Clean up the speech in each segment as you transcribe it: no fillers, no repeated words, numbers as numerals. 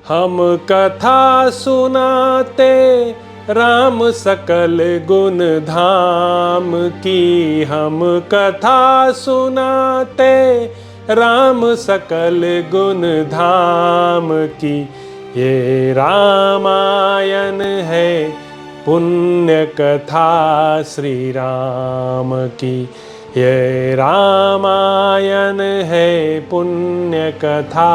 हम कथा सुनाते राम सकल गुण धाम की। हम कथा सुनाते राम सकल गुण धाम की। ये रामायण है पुण्य कथा श्री राम की। ये रामायण है पुण्य कथा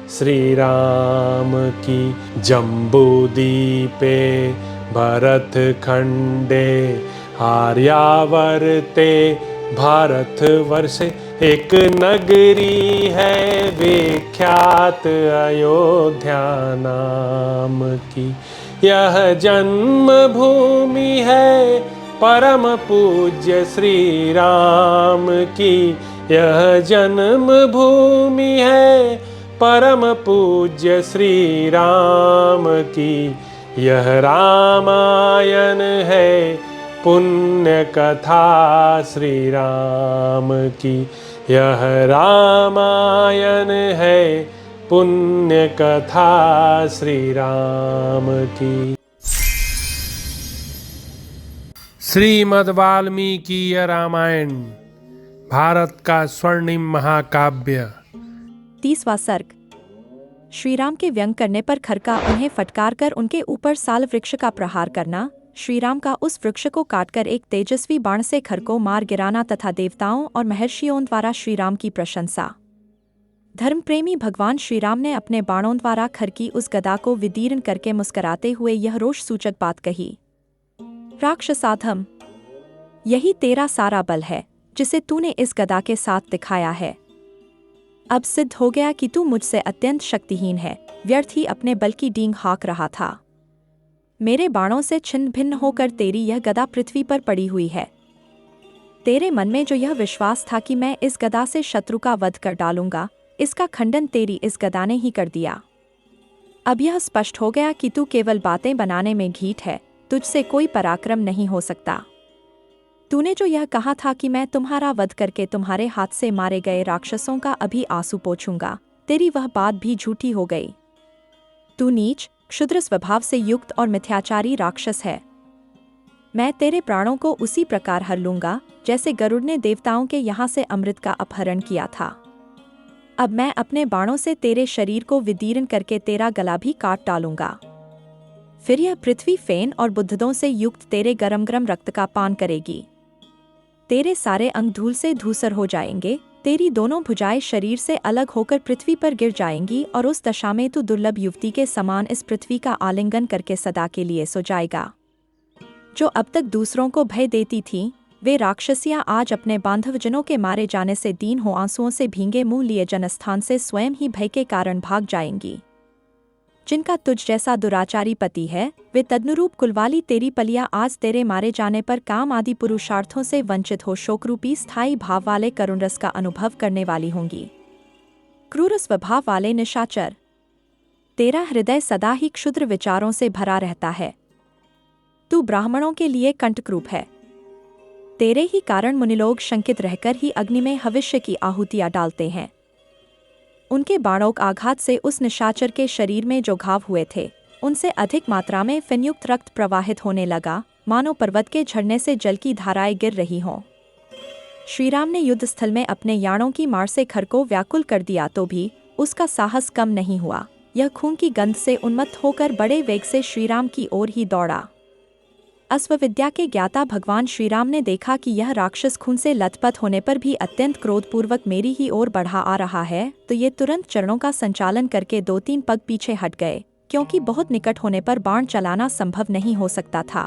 श्री राम की। जम्बूदीपे भरत खंडे आर्यावर्ते भारतवर्षे एक नगरी है विख्यात अयोध्या नाम की। यह जन्म भूमि है परम पूज्य श्री राम की। यह जन्म भूमि है परम पूज्य श्री राम की। यह रामायण है पुण्य कथा श्री राम की। यह रामायण है पुण्य कथा श्री राम की। श्रीमद् वाल्मीकि रामायण भारत का स्वर्णिम महाकाव्य। 30वां सर्ग। श्रीराम के व्यंग करने पर खरका उन्हें फटकार कर उनके ऊपर साल वृक्ष का प्रहार करना, श्रीराम का उस वृक्ष को काटकर एक तेजस्वी बाण से खर को मार गिराना तथा देवताओं और महर्षियों द्वारा श्रीराम की प्रशंसा। धर्मप्रेमी भगवान श्रीराम ने अपने बाणों द्वारा खर की उस गदा को विदीर्ण करके मुस्कुराते हुए यह रोष सूचक बात कही। राक्षसाधम, यही तेरा सारा बल है जिसे तूने इस गदा के साथ दिखाया है। अब सिद्ध हो गया कि तू मुझसे अत्यंत शक्तिहीन है, व्यर्थ ही अपने बल की डींग हाँक रहा था। मेरे बाणों से छिन्न भिन्न होकर तेरी यह गदा पृथ्वी पर पड़ी हुई है। तेरे मन में जो यह विश्वास था कि मैं इस गदा से शत्रु का वध कर डालूंगा, इसका खंडन तेरी इस गदा ने ही कर दिया। अब यह स्पष्ट हो गया कि तू केवल बातें बनाने में घीट है, तुझसे कोई पराक्रम नहीं हो सकता। तूने जो यह कहा था कि मैं तुम्हारा वध करके तुम्हारे हाथ से मारे गए राक्षसों का अभी आंसू पोंछूंगा, तेरी वह बात भी झूठी हो गई। तू नीच, क्षुद्र स्वभाव से युक्त और मिथ्याचारी राक्षस है। मैं तेरे प्राणों को उसी प्रकार हर लूंगा जैसे गरुड़ ने देवताओं के यहाँ से अमृत का अपहरण किया था। अब मैं अपने बाणों से तेरे शरीर को विदीर्ण करके तेरा गला भी काट डालूंगा। फिर यह पृथ्वी फेन और बुद्धों से युक्त तेरे गरम गरम रक्त का पान करेगी। तेरे सारे अंग धूल से धूसर हो जाएंगे, तेरी दोनों भुजाएं शरीर से अलग होकर पृथ्वी पर गिर जाएंगी और उस दशा में तू दुर्लभ युवती के समान इस पृथ्वी का आलिंगन करके सदा के लिए सो जाएगा। जो अब तक दूसरों को भय देती थीं, वे राक्षसियां आज अपने बांधवजनों के मारे जाने से दीन हो आंसुओं से भींगे मुंह लिए जनस्थान से स्वयं ही भय के कारण भाग जाएंगी। जिनका तुझ जैसा दुराचारी पति है, वे तदनुरूप कुलवाली तेरी पलियां आज तेरे मारे जाने पर काम आदि पुरुषार्थों से वंचित हो शोकरूपी स्थायी भाव वाले करुण रस का अनुभव करने वाली होंगी। क्रूर स्वभाव वाले निशाचर, तेरा हृदय सदा ही क्षुद्र विचारों से भरा रहता है। तू ब्राह्मणों के लिए कंटकरूप है। तेरे ही कारण मुनिलोग शंकित रहकर ही अग्नि में हविष्य की आहुतियां डालते हैं। उनके बाणों के आघात से उस निशाचर के शरीर में जो घाव हुए थे, उनसे अधिक मात्रा में फिनयुक्त रक्त प्रवाहित होने लगा, मानो पर्वत के झरने से जल की धाराएं गिर रही हों। श्रीराम ने युद्ध स्थल में अपने याणों की मार से खर को व्याकुल कर दिया तो भी उसका साहस कम नहीं हुआ। यह खून की गंध से उन्मत्त होकर बड़े वेग से श्रीराम की ओर ही दौड़ा। अश्वविद्या के ज्ञाता भगवान श्रीराम ने देखा कि यह राक्षस खून से लथपथ होने पर भी अत्यंत क्रोधपूर्वक मेरी ही ओर बढ़ा आ रहा है, तो ये तुरंत चरणों का संचालन करके 2-3 पग पीछे हट गए, क्योंकि बहुत निकट होने पर बाण चलाना संभव नहीं हो सकता था।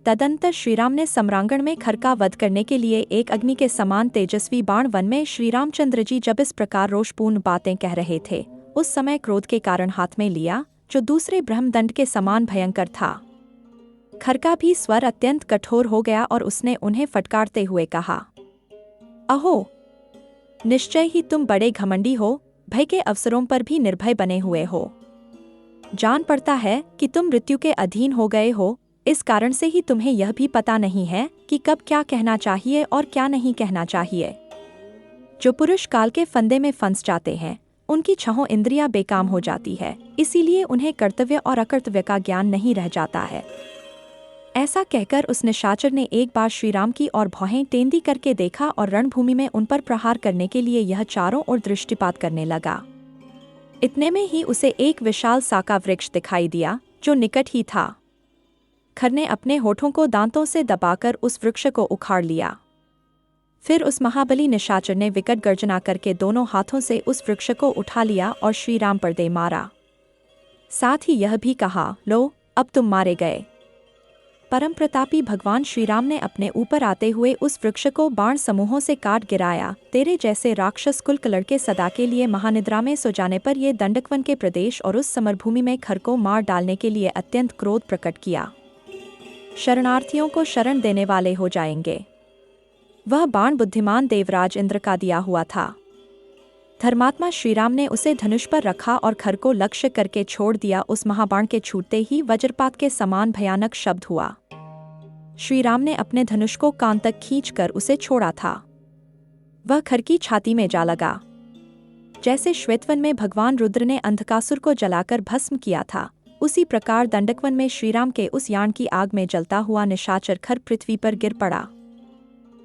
तदंतर श्रीराम ने सम्रांगण में खर का वध करने के लिए एक अग्नि के समान तेजस्वी बाण वन में श्रीरामचंद्र जी जब इस प्रकार रोषपूर्ण बातें कह रहे थे, उस समय क्रोध के कारण हाथ में लिया, जो दूसरे ब्रह्मदंड के समान भयंकर था। खर का भी स्वर अत्यंत कठोर हो गया और उसने उन्हें फटकारते हुए कहा, अहो, निश्चय ही तुम बड़े घमंडी हो, भय के अवसरों पर भी निर्भय बने हुए हो। जान पड़ता है कि तुम मृत्यु के अधीन हो गए हो, इस कारण से ही तुम्हें यह भी पता नहीं है कि कब क्या कहना चाहिए और क्या नहीं कहना चाहिए। जो पुरुष काल के फंदे में फंस जाते हैं, उनकी छहों इंद्रियां बेकाम हो जाती है, इसीलिए उन्हें कर्तव्य और अकर्तव्य का ज्ञान नहीं रह जाता है। ऐसा कहकर उस निशाचर ने एक बार श्रीराम की ओर भौहें तेंदी करके देखा और रणभूमि में उन पर प्रहार करने के लिए यह चारों ओर दृष्टिपात करने लगा। इतने में ही उसे एक विशाल साका वृक्ष दिखाई दिया जो निकट ही था। खर ने अपने होठों को दांतों से दबाकर उस वृक्ष को उखाड़ लिया। फिर उस महाबली निशाचर ने विकट गर्जना करके दोनों हाथों से उस वृक्ष को उठा लिया और श्रीराम पर दे मारा। साथ ही यह भी कहा, लो अब तुम मारे गए। परम प्रतापी भगवान श्रीराम ने अपने ऊपर आते हुए उस वृक्ष को बाण समूहों से काट गिराया। तेरे जैसे राक्षस कुल के लड़के सदा के लिए महानिद्रा में सो जाने पर ये दंडकवन के प्रदेश और उस समरभूमि में खर को मार डालने के लिए अत्यंत क्रोध प्रकट किया। शरणार्थियों को शरण देने वाले हो जाएंगे। वह बाण बुद्धिमान देवराज इंद्र का दिया हुआ था। धर्मात्मा श्रीराम ने उसे धनुष पर रखा और खर को लक्ष्य करके छोड़ दिया। उस महाबाण के छूटते ही वज्रपात के समान भयानक शब्द हुआ। श्रीराम ने अपने धनुष को कान तक खींचकर उसे छोड़ा था। वह खर की छाती में जा लगा। जैसे श्वेतवन में भगवान रुद्र ने अंधकासुर को जलाकर भस्म किया था, उसी प्रकार दंडकवन में श्रीराम के उस यान की आग में जलता हुआ निशाचर खर पृथ्वी पर गिर पड़ा।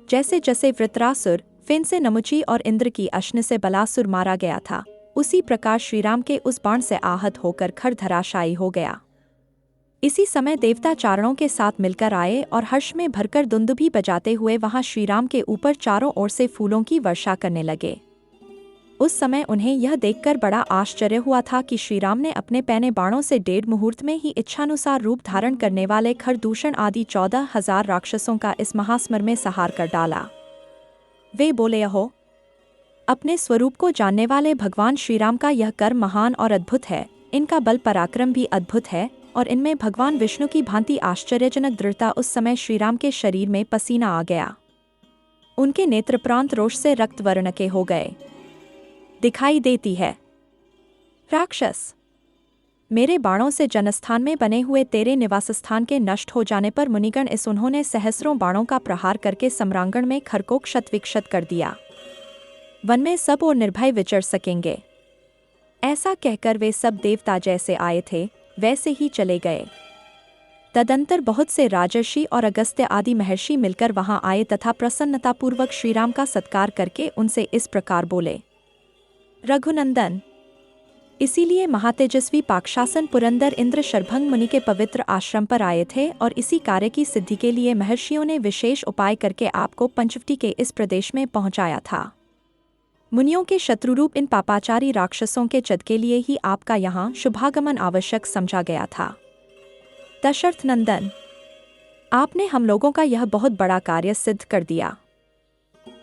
जैसे जैसे वृत्रासुर, फिन से नमुची और इंद्र की अश्न से बलासुर मारा गया था, उसी प्रकार श्रीराम के उस बाण से आहत होकर खर धराशायी हो गया। इसी समय देवता चारणों के साथ मिलकर आए और हर्ष में भरकर दुंदुभी बजाते हुए वहां श्रीराम के ऊपर चारों ओर से फूलों की वर्षा करने लगे। उस समय उन्हें यह देखकर बड़ा आश्चर्य हुआ था कि श्रीराम ने अपने पैने बाणों से 1.5 मुहूर्त में ही इच्छानुसार रूप धारण करने वाले खरदूषण आदि 14,000 राक्षसों का इस महास्मर में संहार कर डाला। वे बोले, हो अपने स्वरूप को जानने वाले भगवान श्रीराम का यह कर्म महान और अद्भुत है। इनका बल पराक्रम भी अद्भुत है और इनमें भगवान विष्णु की भांति आश्चर्यजनक दृढ़ता। उस समय श्रीराम के शरीर में पसीना आ गया। उनके नेत्र प्रांत रोष से रक्त वर्ण के हो गए दिखाई देती है। राक्षस, मेरे बाणों से जनस्थान में बने हुए तेरे निवास स्थान के नष्ट हो जाने पर मुनिगण इस उन्होंने सहस्रों बाणों का प्रहार करके सम्रांगण में खर को क्षत विक्षत कर दिया। वन में सब और निर्भय विचर सकेंगे। ऐसा कहकर वे सब देवता जैसे आए थे वैसे ही चले गए। तदंतर बहुत से राजर्षि और अगस्त्य आदि महर्षि मिलकर वहां आए तथा प्रसन्नतापूर्वक श्रीराम का सत्कार करके उनसे इस प्रकार बोले, रघुनंदन, इसीलिए महातेजस्वी पाकशासन पुरंदर इंद्र शरभंग मुनि के पवित्र आश्रम पर आए थे और इसी कार्य की सिद्धि के लिए महर्षियों ने विशेष उपाय करके आपको पंचवटी के इस प्रदेश में पहुंचाया था। मुनियों के शत्रुरूप इन पापाचारी राक्षसों के चद के लिए ही आपका यहाँ शुभागमन आवश्यक समझा गया था। दशरथ नंदन, आपने हम लोगों का यह बहुत बड़ा कार्य सिद्ध कर दिया।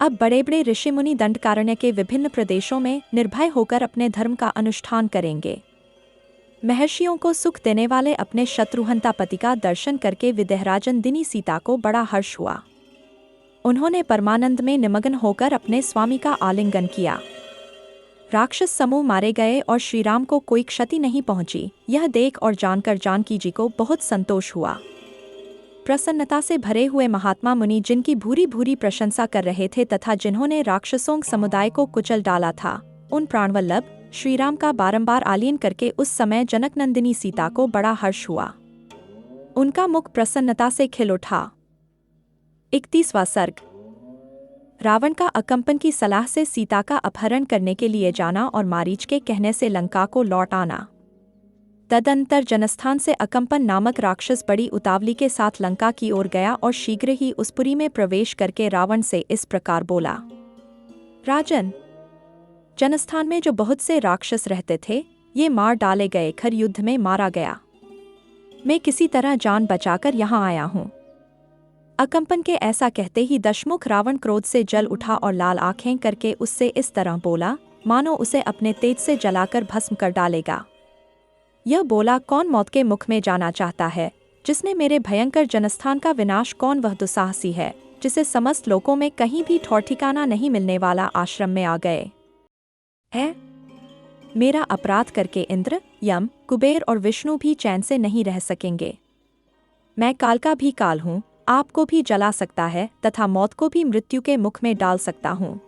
अब बड़े बड़े ऋषि मुनि दंडकारण्य के विभिन्न प्रदेशों में निर्भय होकर अपने धर्म का अनुष्ठान करेंगे। महर्षियों को सुख देने वाले अपने शत्रुहंता पति का दर्शन करके विदेहराजन दिनी सीता को बड़ा हर्ष हुआ। उन्होंने परमानंद में निमग्न होकर अपने स्वामी का आलिंगन किया। राक्षस समूह मारे गए और श्रीराम को कोई क्षति नहीं पहुंची। यह देख और जानकर जानकी जी को बहुत संतोष हुआ। प्रसन्नता से भरे हुए महात्मा मुनि जिनकी भूरी भूरी प्रशंसा कर रहे थे तथा जिन्होंने राक्षसों समुदाय को कुचल डाला था, उन प्राणवल्लभ श्रीराम का बारंबार आलिंगन करके उस समय जनकनंदिनी सीता को बड़ा हर्ष हुआ। उनका मुख प्रसन्नता से खिल उठा। 31वां सर्ग। रावण का अकंपन की सलाह से सीता का अपहरण करने के लिए जाना और मारीच के कहने से लंका को लौट आना। तदंतर जनस्थान से अकंपन नामक राक्षस बड़ी उतावली के साथ लंका की ओर गया और शीघ्र ही उस पुरी में प्रवेश करके रावण से इस प्रकार बोला, राजन, जनस्थान में जो बहुत से राक्षस रहते थे ये मार डाले गए। खर युद्ध में मारा गया। मैं किसी तरह जान बचाकर यहाँ आया हूँ। अकंपन के ऐसा कहते ही दशमुख रावण क्रोध से जल उठा और लाल आंखें करके उससे इस तरह बोला मानो उसे अपने तेज से जलाकर भस्म कर डालेगा। यह बोला, कौन मौत के मुख में जाना चाहता है? जिसने मेरे भयंकर जनस्थान का विनाश, कौन वह दुस्साहसी है जिसे समस्त लोकों में कहीं भी ठौर ठिकाना नहीं मिलने वाला आश्रम में आ गए है? मेरा अपराध करके इंद्र, यम, कुबेर और विष्णु भी चैन से नहीं रह सकेंगे। मैं काल का भी काल हूँ, आपको भी जला सकता है तथा मौत को भी मृत्यु के मुख में डाल सकता हूँ।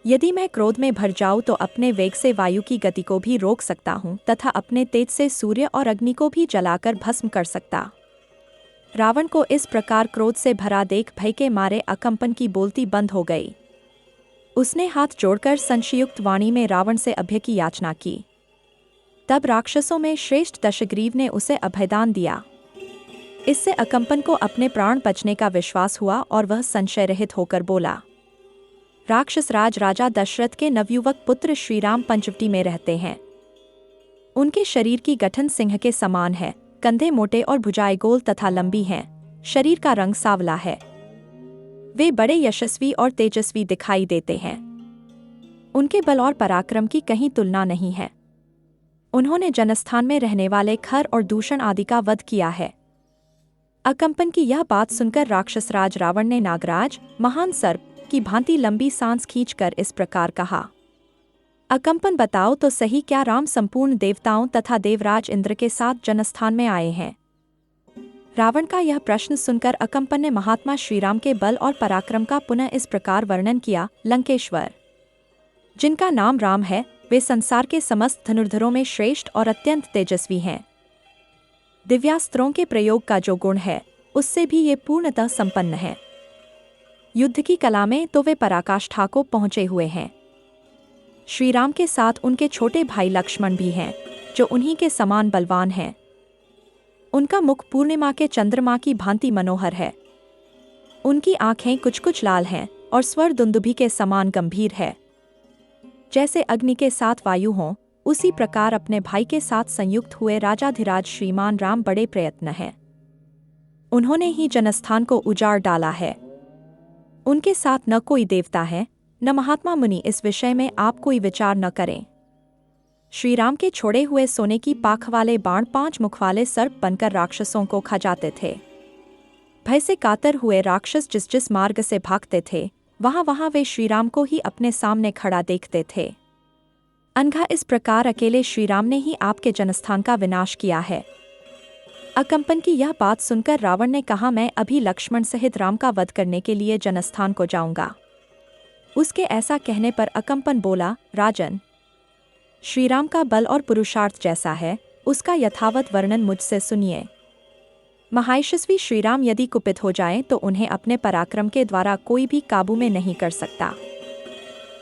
यदि मैं क्रोध में भर जाऊं तो अपने वेग से वायु की गति को भी रोक सकता हूं तथा अपने तेज से सूर्य और अग्नि को भी जलाकर भस्म कर सकता। रावण को इस प्रकार क्रोध से भरा देख भय के मारे अकंपन की बोलती बंद हो गई। उसने हाथ जोड़कर संशयुक्त वाणी में रावण से अभय की याचना की। तब राक्षसों में श्रेष्ठ दशग्रीव ने उसे अभयदान दिया। इससे अकंपन को अपने प्राण बचने का विश्वास हुआ और वह संशय रहित होकर बोला, राक्षस राज राजा दशरथ के नवयुवक पुत्र श्रीराम पंचवटी में रहते हैं। उनके शरीर की गठन सिंह के समान है, कंधे मोटे और भुजाएं गोल तथा लंबी हैं, शरीर का रंग सांवला है। वे बड़े यशस्वी और तेजस्वी दिखाई देते हैं। उनके बल और पराक्रम की कहीं तुलना नहीं है। उन्होंने जनस्थान में रहने वाले खर और दूषण आदि का वध किया है। अकंपन की यह बात सुनकर राक्षसराज रावण ने नागराज, महान सर्प की भांति लंबी सांस खींचकर इस प्रकार कहा, अकंपन बताओ तो सही, क्या राम संपूर्ण देवताओं तथा देवराज इंद्र के साथ जनस्थान में आए हैं? रावण का यह प्रश्न सुनकर अकंपन ने महात्मा श्रीराम के बल और पराक्रम का पुनः इस प्रकार वर्णन किया, लंकेश्वर, जिनका नाम राम है, वे संसार के समस्त धनुर्धरों में श्रेष्ठ और अत्यंत तेजस्वी हैं। दिव्यास्त्रों के प्रयोग का जो गुण है, उससे भी ये पूर्णतः संपन्न है। युद्ध की कला में तो वे पराकाष्ठा को पहुंचे हुए हैं। श्रीराम के साथ उनके छोटे भाई लक्ष्मण भी हैं, जो उन्हीं के समान बलवान हैं। उनका मुख पूर्णिमा के चंद्रमा की भांति मनोहर है। उनकी आंखें कुछ कुछ लाल हैं और स्वर दुंदुभि के समान गंभीर है। जैसे अग्नि के साथ वायु हों, उसी प्रकार अपने भाई के साथ संयुक्त हुए राजाधिराज श्रीमान राम बड़े प्रयत्न हैं। उन्होंने ही जनस्थान को उजाड़ डाला है। उनके साथ न कोई देवता है, न महात्मा मुनि। इस विषय में आप कोई विचार न करें। श्रीराम के छोड़े हुए सोने की पाख वाले बाण 5 मुख वाले सर्प बनकर राक्षसों को खा जाते थे। भय से कातर हुए राक्षस जिस जिस मार्ग से भागते थे, वहां वहां वे श्रीराम को ही अपने सामने खड़ा देखते थे। अनघा इस प्रकार अकेले श्रीराम ने ही आपके जनस्थान का विनाश किया है। अकंपन की यह बात सुनकर रावण ने कहा, मैं अभी लक्ष्मण सहित राम का वध करने के लिए जनस्थान को जाऊंगा। उसके ऐसा कहने पर अकंपन बोला, राजन, श्रीराम का बल और पुरुषार्थ जैसा है, उसका यथावत वर्णन मुझसे सुनिए। महायशस्वी श्रीराम यदि कुपित हो जाएं तो उन्हें अपने पराक्रम के द्वारा कोई भी काबू में नहीं कर सकता।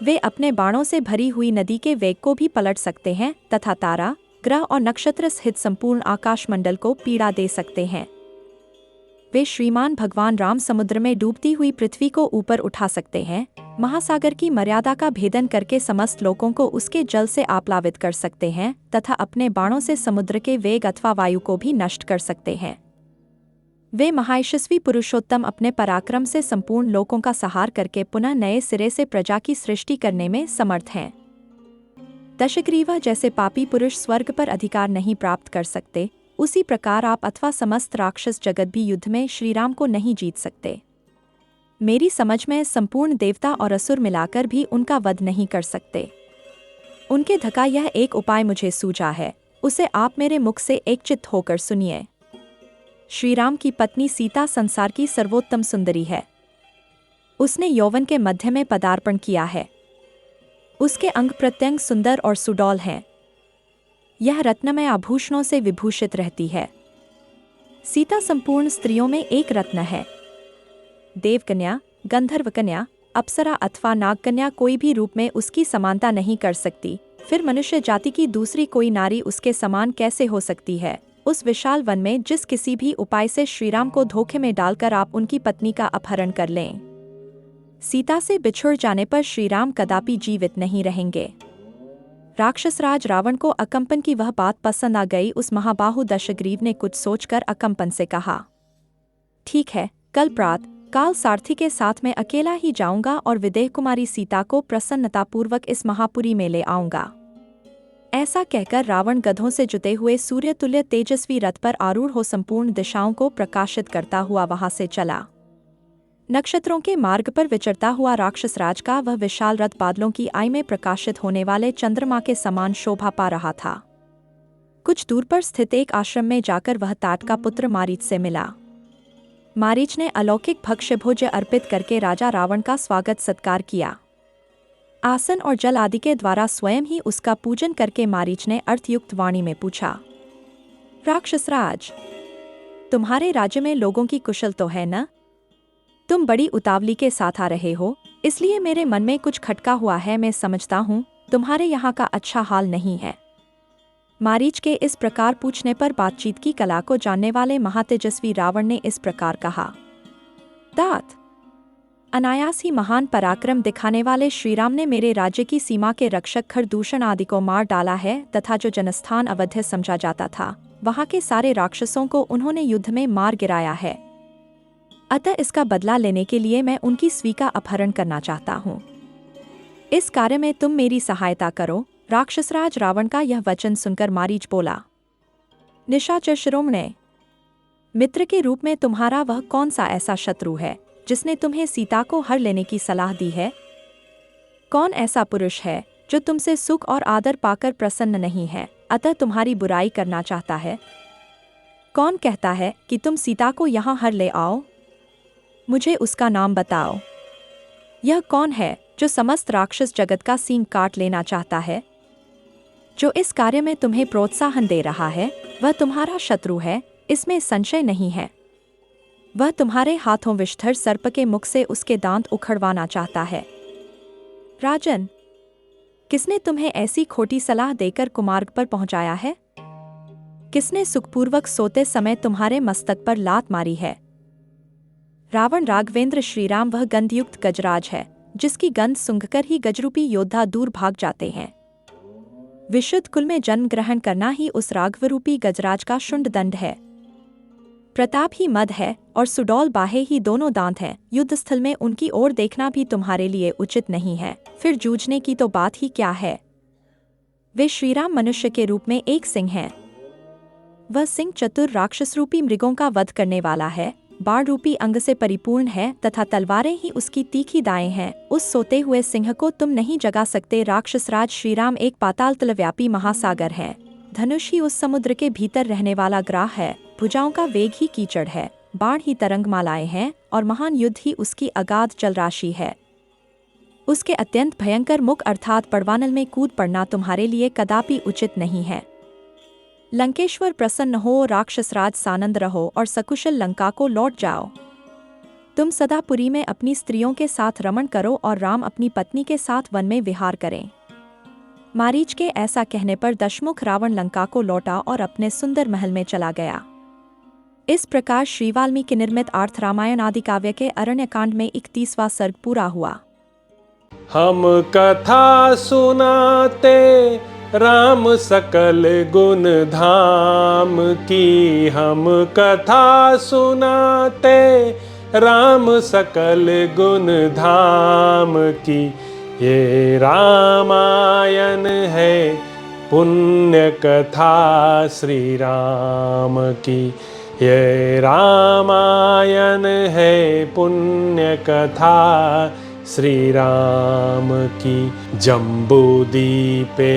वे अपने बाणों से भरी हुई नदी के वेग को भी पलट सकते हैं तथा तारा, ग्रह और नक्षत्र सहित संपूर्ण आकाशमंडल को पीड़ा दे सकते हैं। वे श्रीमान भगवान राम समुद्र में डूबती हुई पृथ्वी को ऊपर उठा सकते हैं, महासागर की मर्यादा का भेदन करके समस्त लोगों को उसके जल से आप्लावित कर सकते हैं तथा अपने बाणों से समुद्र के वेग अथवा वायु को भी नष्ट कर सकते हैं। वे महायशस्वी पुरुषोत्तम अपने पराक्रम से संपूर्ण लोकों का संहार करके पुनः नए सिरे से प्रजा की सृष्टि करने में समर्थ हैं। दशग्रीवा जैसे पापी पुरुष स्वर्ग पर अधिकार नहीं प्राप्त कर सकते, उसी प्रकार आप अथवा समस्त राक्षस जगत भी युद्ध में श्रीराम को नहीं जीत सकते। मेरी समझ में संपूर्ण देवता और असुर मिलाकर भी उनका वध नहीं कर सकते। उनके धका यह एक उपाय मुझे सूझा है, उसे आप मेरे मुख से एकचित्त होकर सुनिए। श्रीराम की पत्नी सीता संसार की सर्वोत्तम सुंदरी है। उसने यौवन के मध्य में पदार्पण किया है। उसके अंग प्रत्यंग सुंदर और सुडौल हैं। यह रत्नमय आभूषणों से विभूषित रहती है। सीता संपूर्ण स्त्रियों में एक रत्न है। देवकन्या, गंधर्वकन्या, अप्सरा अथवा नागकन्या कोई भी रूप में उसकी समानता नहीं कर सकती। फिर मनुष्य जाति की दूसरी कोई नारी उसके समान कैसे हो सकती है? उस विशाल वन में जिस किसी भी उपाय से श्रीराम को धोखे में डालकर आप उनकी पत्नी का अपहरण कर लें, सीता से बिछुड़ जाने पर श्रीराम कदापि जीवित नहीं रहेंगे। राक्षसराज रावण को अकंपन की वह बात पसंद आ गई। उस महाबाहु दशग्रीव ने कुछ सोचकर अकंपन से कहा, ठीक है, कल प्रातः काल सारथी के साथ मैं अकेला ही जाऊंगा और विदेह कुमारी सीता को प्रसन्नतापूर्वक इस महापुरी में ले आऊंगा। ऐसा कहकर रावण गधों से जुते हुए सूर्यतुल्य तेजस्वी रथ पर आरूढ़ हो संपूर्ण दिशाओं को प्रकाशित करता हुआ वहां से चला। नक्षत्रों के मार्ग पर विचरता हुआ राक्षसराज का वह विशाल रथ बादलों की आय में प्रकाशित होने वाले चंद्रमा के समान शोभा पा रहा था। कुछ दूर पर स्थित एक आश्रम में जाकर वह तात का पुत्र मारीच से मिला। मारीच ने अलौकिक भक्ष्य भोज्य अर्पित करके राजा रावण का स्वागत सत्कार किया। आसन और जल आदि के द्वारा स्वयं ही उसका पूजन करके मारीच ने अर्थयुक्त वाणी में पूछा, राक्षसराज, तुम्हारे राज्य में लोगों की कुशल तो है न? तुम बड़ी उतावली के साथ आ रहे हो, इसलिए मेरे मन में कुछ खटका हुआ है। मैं समझता हूँ तुम्हारे यहाँ का अच्छा हाल नहीं है। मारीच के इस प्रकार पूछने पर बातचीत की कला को जानने वाले महातेजस्वी रावण ने इस प्रकार कहा, तात, अनायास ही महान पराक्रम दिखाने वाले श्रीराम ने मेरे राज्य की सीमा के रक्षक खरदूषण आदि को मार डाला है तथा जो जनस्थान अवध्य समझा जाता था वहां के सारे राक्षसों को उन्होंने युद्ध में मार गिराया है। अतः इसका बदला लेने के लिए मैं उनकी स्वी का अपहरण करना चाहता हूँ। इस कार्य में तुम मेरी सहायता करो। राक्षसराज रावण का यह वचन सुनकर मारीच बोला, निशाचर शिरोमणे, मित्र के रूप में तुम्हारा वह कौन सा ऐसा शत्रु है जिसने तुम्हें सीता को हर लेने की सलाह दी है? कौन ऐसा पुरुष है जो तुमसे सुख और आदर पाकर प्रसन्न नहीं है, अतः तुम्हारी बुराई करना चाहता है? कौन कहता है कि तुम सीता को यहाँ हर ले आओ? मुझे उसका नाम बताओ। यह कौन है जो समस्त राक्षस जगत का सींग काट लेना चाहता है? जो इस कार्य में तुम्हें प्रोत्साहन दे रहा है वह तुम्हारा शत्रु है, इसमें संशय नहीं है। वह तुम्हारे हाथों विषधर सर्प के मुख से उसके दांत उखड़वाना चाहता है। राजन, किसने तुम्हें ऐसी खोटी सलाह देकर कुमार्ग पर पहुंचाया है? किसने सुखपूर्वक सोते समय तुम्हारे मस्तक पर लात मारी है? रावण राघवेंद्र श्रीराम वह गंधयुक्त गजराज है जिसकी गंध सूंघकर ही गजरूपी योद्धा दूर भाग जाते हैं। विशुद्ध कुल में जन्म ग्रहण करना ही उस राघवरूपी गजराज का शुंड दंड है। प्रताप ही मद है और सुडौल बाहे ही दोनों दांत हैं। युद्ध स्थल में उनकी ओर देखना भी तुम्हारे लिए उचित नहीं है, फिर जूझने की तो बात ही क्या है। वे श्रीराम मनुष्य के रूप में एक सिंह हैं। वह सिंह चतुर राक्षस रूपी मृगों का वध करने वाला है, बाण रूपी अंग से परिपूर्ण है तथा तलवारें ही उसकी तीखी दाएं हैं। उस सोते हुए सिंह को तुम नहीं जगा सकते। राक्षसराज श्रीराम एक पाताल तलव्यापी महासागर है। धनुष ही उस समुद्र के भीतर रहने वाला ग्राह है। भुजाओं का वेग ही कीचड़ है, बाण ही तरंगमालाएं हैं और महान युद्ध ही उसकी अगाध जलराशि है। उसके अत्यंत भयंकर मुख अर्थात पड़वानल में कूद पड़ना तुम्हारे लिए कदापि उचित नहीं है। लंकेश्वर प्रसन्न हो, राक्षसराज सानंद रहो और सकुशल लंका को लौट जाओ। तुम सदा पुरी में अपनी स्त्रियों के साथ रमण करो और राम अपनी पत्नी के साथ वन में विहार करें। मारीच के ऐसा कहने पर दशमुख रावण लंका को लौटा और अपने सुंदर महल में चला गया। इस प्रकार श्री वाल्मीकि निर्मित आर्थ रामायण आदि काव्य के अरण्यकांड में 31वां सर्ग पूरा हुआ। हम कथा सुनाते राम सकल गुण धाम की, हम कथा सुनाते राम सकल गुण धाम की। ये रामायण है पुण्य कथा श्री राम की, ये रामायण है पुण्य कथा श्री राम की। जम्बूदीपे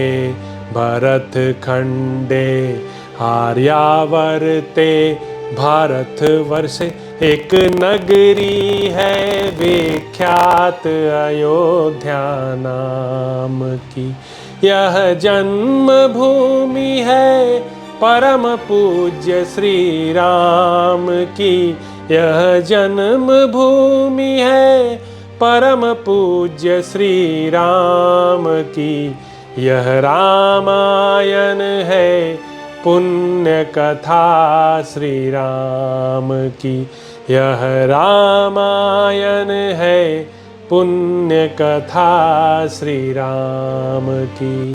भरत खंडे आर्यावर्ते भारत वर्षे एक नगरी है विख्यात अयोध्या नाम की। यह जन्म भूमि है परम पूज्य श्री राम की, यह जन्म भूमि है परम पूज्य श्री राम की। यह रामायण है पुण्य कथा श्री राम की, यह रामायण है पुण्य कथा श्री राम की।